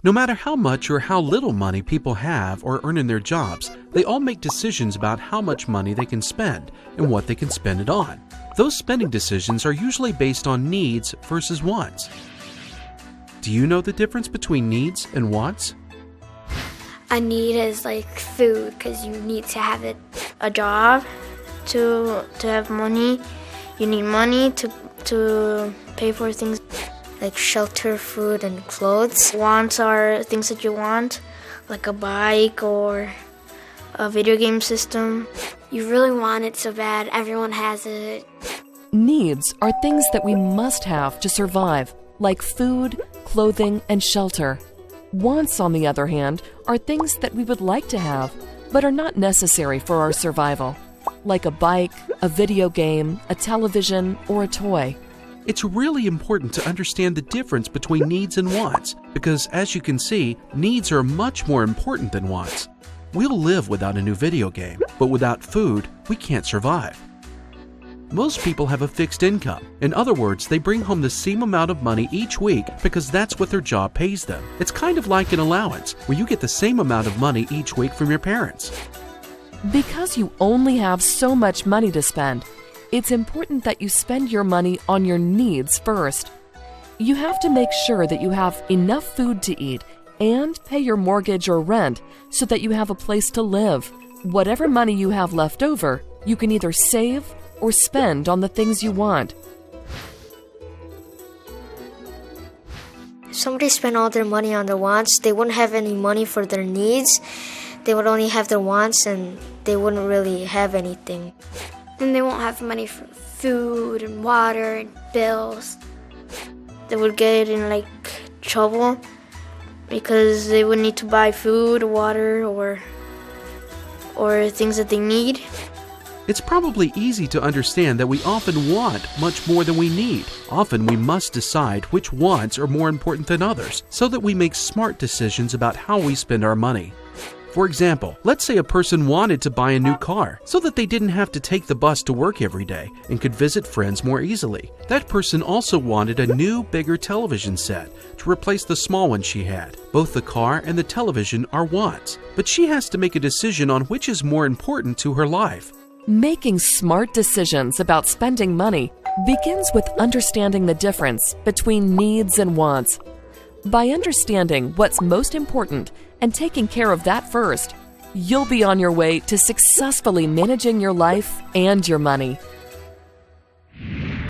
No matter how much or how little money people have or earn in their jobs, they all make decisions about how much money they can spend and what they can spend it on. Those spending decisions are usually based on needs versus wants. Do you know the difference between needs and wants? A need is like food, because you need to have a job to have money. You need money to pay for things like shelter, food, and clothes. Wants are things that you want, like a bike or a video game system. You really want it so bad, everyone has it. Needs are things that we must have to survive, like food, clothing, and shelter. Wants, on the other hand, are things that we would like to have, but are not necessary for our survival, like a bike, a video game, a television, or a toy. It's really important to understand the difference between needs and wants, because as you can see, needs are much more important than wants. We'll live without a new video game, but without food, we can't survive. Most people have a fixed income. In other words, they bring home the same amount of money each week because that's what their job pays them. It's kind of like an allowance, where you get the same amount of money each week from your parents. Because you only have so much money to spend, it's important that you spend your money on your needs first. You have to make sure that you have enough food to eat and pay your mortgage or rent so that you have a place to live. Whatever money you have left over, you can either save or spend on the things you want. If somebody spent all their money on their wants, they wouldn't have any money for their needs. They would only have their wants, and they wouldn't really have anything. Then they won't have money for food and water and bills. They would get in trouble because they would need to buy food, water, or things that they need. It's probably easy to understand that we often want much more than we need. Often we must decide which wants are more important than others so that we make smart decisions about how we spend our money. For example, let's say a person wanted to buy a new car so that they didn't have to take the bus to work every day and could visit friends more easily. That person also wanted a new, bigger television set to replace the small one she had. Both the car and the television are wants, but she has to make a decision on which is more important to her life. Making smart decisions about spending money begins with understanding the difference between needs and wants. By understanding what's most important and taking care of that first, you'll be on your way to successfully managing your life and your money.